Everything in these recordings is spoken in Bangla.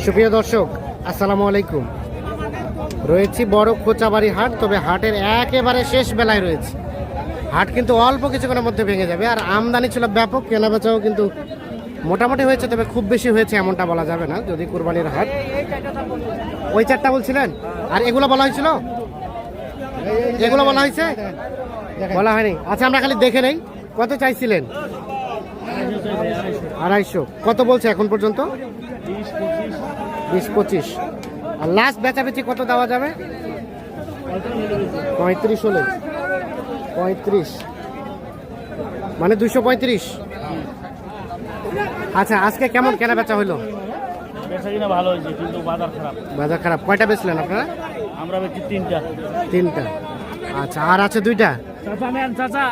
সুপ্রিয় দর্শক, আসসালামু আলাইকুম। রয়েছি বড় কোচাবাড়ি হাট, তবে হাটের একেবারে শেষ বেলায় রয়েছে। হাট কিন্তু অল্প কিছুক্ষণের মধ্যে ভেঙে যাবে। আর আমদানি ছিল ব্যাপক, কেনাবেচাও কিন্তু মোটামুটি হয়েছে, তবে খুব বেশি হয়েছে এমনটা বলা যাবে না, যদি কুরবানির হাট। ওই চারটা বলছিলেন, আর এগুলো বলা হয়েছিল, এগুলো বলা হয়েছে, বলা হয়নি। আচ্ছা, আমরা খালি দেখে নেই, কত চাইছিলেন? 250। কত বলছে এখন পর্যন্ত? 20-25। আর লাস্ট বেচাবেচি কত দেওয়া যাবে? 35 হলে 35, মানে 235। আচ্ছা, আজকে কেমন কেনা বেচা হলো? ভালো হয়েছে, কিন্তু বাজার খারাপ। বাজার খারাপ। কয়টা বেচলেন আপনারা? আমরা বেচি তিনটা। আচ্ছা, আর আছে দুইটা। চাচা নেন, চাচা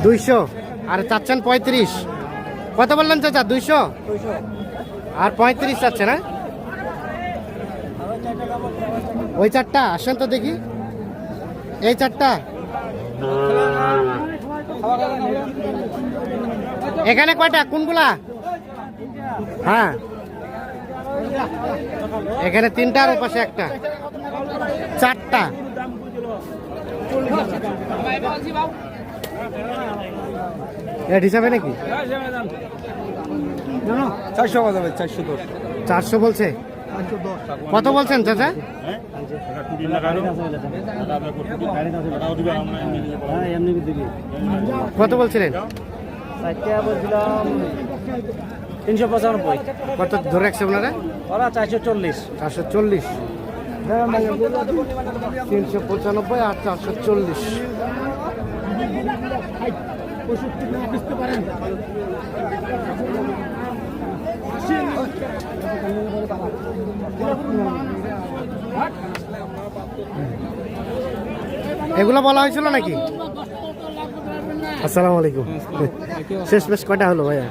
200। আর চাচ্ছেন 35। কত বললেন চাচা? 200 আর 35 চাচ্ছে না? ওই চারটা আসেন তো দেখি, এই চারটা এখানে কয়টা, কোনগুলা? হ্যাঁ, এখানে তিনটা আর পাশে একটা, চারটা। এর হিসাবে নাকি 400 বলছে? কত বলছেন চাচা? কত বলছিলেন? 395। কত ধরে রাখছে ওনারা? ওরা 440। 440, 395 আর 440। এগুলো বলা হয়েছিল নাকি? আসসালামু আলাইকুম। শেষ বেশ কয়টা হলো ভাইয়া?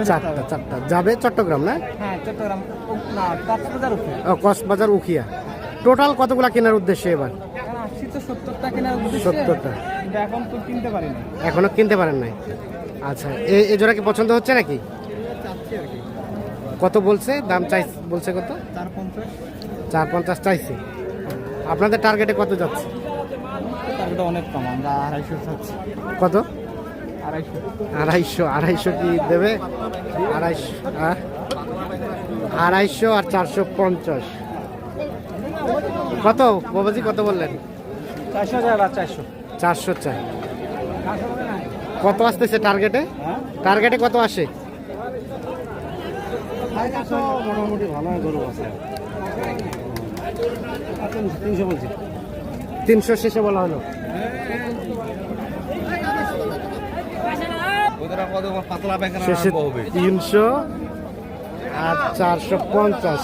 চারটা যাবে চট্টগ্রাম, না? কক্সবাজার, উখিয়া। টোটাল কতগুলা কেনার উদ্দেশ্যে এবার? 70টা। এখনো কিনতে পারেন নাই। আচ্ছা, এই জোড়া কি পছন্দ হচ্ছে নাকি? কত বলছে দাম? বলছে কত? 450 চাইছে। আপনাদের টার্গেটে কত যাচ্ছে? অনেক কম, আমরা 250 চাচ্ছি। কত? 250। 250 কি দেবে? 250 আর 450। কত বাবাজি, কত বললেন? 400 চাই। কত আসতেছে টার্গেটে? টার্গেটে কত আসে? মোটামুটি ভালো গরু আছে। 300 বলছি। 300 শেষে বলা হলো। শেষে 300 আর 450।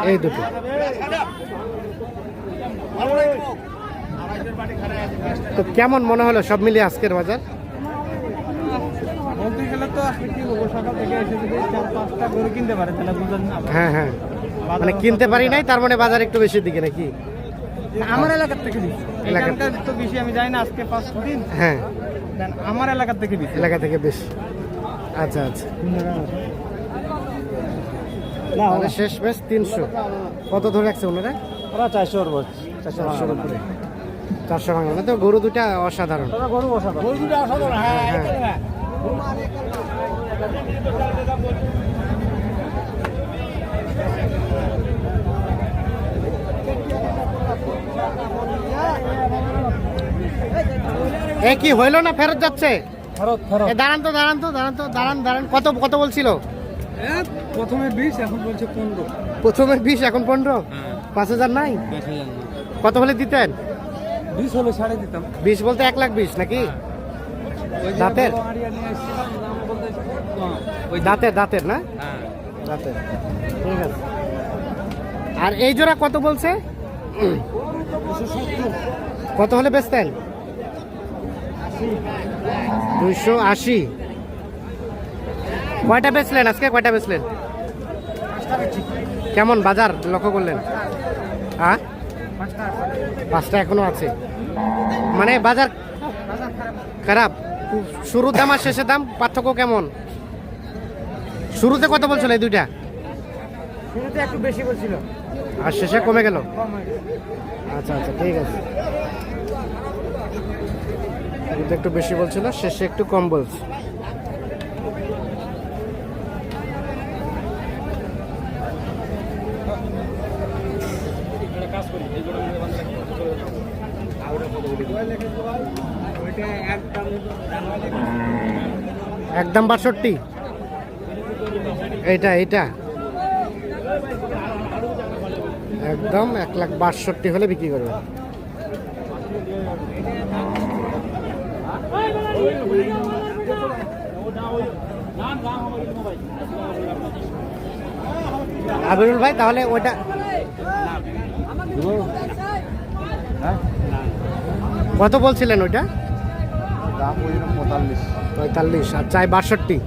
এই দুটো। তো কেমন মনে হলো সব মিলিয়ে আজকের বাজার? বলতে গেলে তো আজকে কি বলবো, সকাল থেকে এসে যদি 4-5টা গরু কিনতে পারে তাহলে বুঝলেন না। হ্যাঁ, মানে কিনতে পারি নাই, তার মানে বাজার একটু বেশির দিকে নাকি? আমার এলাকার থেকে বেশি। এলাকার তো বেশি আমি জানি না, আজকে 5 দিন। হ্যাঁ, আমার এলাকার থেকে বেশি। এলাকা থেকে বেশি। আচ্ছা, তাহলে শেষ বেশ 300। কত ধরে রাখছে ওনারা? ওরা 400 বলছে। 400 উপরে। 400 ভাঙা না তো? গরু দুটা অসাধারণ। গরু দুটো অসাধারণ। হ্যাঁ। এ কি হইলো না, ফেরত যাচ্ছে? দাঁড়ান। কত বলছিল? প্রথমে 20, এখন বলছে 15। প্রথমে 20, এখন 15। 5000 নাই? কত হলে দিতেন? 20 হলে ছাড়ে দিতাম। 20 বলতে 1,20,000 নাকি? দাঁতের না? দাঁতের। ঠিক আছে। আর এই জোড়া কত বলছে? কত হলে বেচতেন? 280। কয়টা বেচলেন আজকে? কয়টা বেচলেন? কেমন বাজার লক্ষ্য করলেন? হ্যাঁ, পাঁচটা 5টা এখনো আছে। মানে বাজার খারাপ। শুরুর দাম আর শেষের দাম পার্থক্য কেমন? শুরুতে কত বলছিল এই দুইটা, শুরুতে একটু বেশি বলছিল, আর শেষে কমে গেল? কম হয়ে গেছে। আচ্ছা আচ্ছা, ঠিক আছে। শুরুতে একটু বেশি বলছিল, শেষে একটু কম বলছে। একদম 62। এইটা একদম 1,62,000 হলে বিক্রি করবে। আবিরুল ভাই, তাহলে ওইটা কত বলছিলেন? ওইটা 45 আর চাই 62।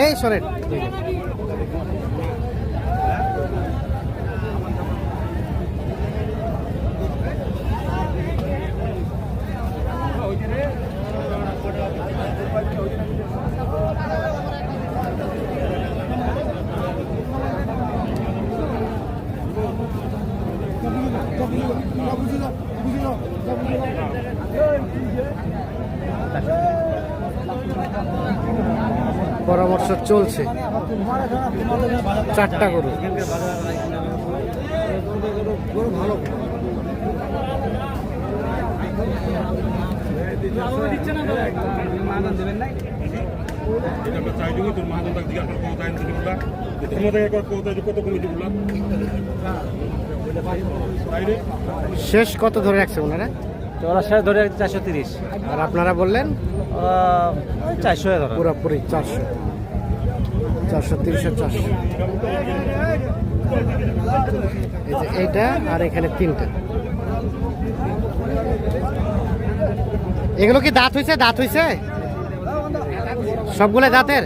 এই সরেন, পরামর্শ চলছে। 4টা গরু। শেষ কত ধরে রাখছে ওনারা? ওরা শেষ ধরে 430, আর আপনারা বললেন 400 ধরো। পুরোপুরি 400, 430 আর 400। এই যে এইটা, আর এখানে 3টা। এগুলো কি দাঁত হইছে? দাঁত হইছে সবগুলো দাঁতের?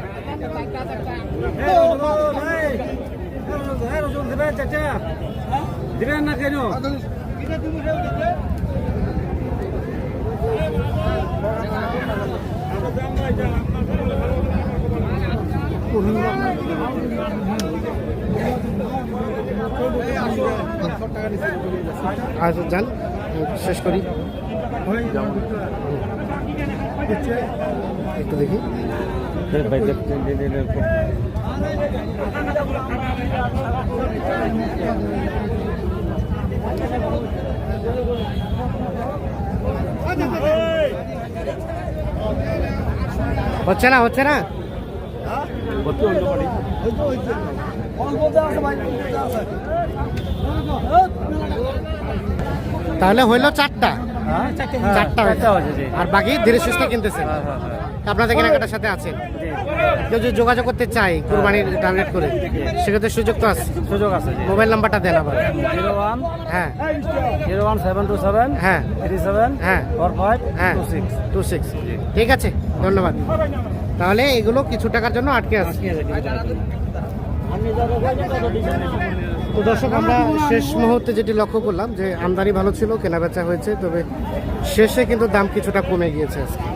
দিবেন না কেন? আচ্ছা যান, শেষ করি। একটু দেখি। হচ্ছে না, হচ্ছে না। তাহলে হইলো 4টা। 4টা হয়েছে, আর বাকি ধীরে সুস্থে কিনতেছে। আপনাদের কেনাকাটার সাথে আছে। কেউ যদি যোগাযোগ করতে চাই কুরবানির টার্গেট করে, সেক্ষেত্রে সুযোগ তো আছে? সুযোগ আছে। মোবাইল নাম্বারটা দেন আবার। 01, হ্যাঁ 01727, হ্যাঁ 37, হ্যাঁ 45, হ্যাঁ 26। ঠিক আছে, ধন্যবাদ। তাহলে এগুলো কিছু টাকার জন্য আটকে আছে। তো দর্শক, আমরা শেষ মুহূর্তে যেটি লক্ষ্য করলাম যে আমদানি ভালো ছিল, কেনাবেচা হয়েছে, তবে শেষে কিন্তু দাম কিছুটা কমে গিয়েছে আজকে।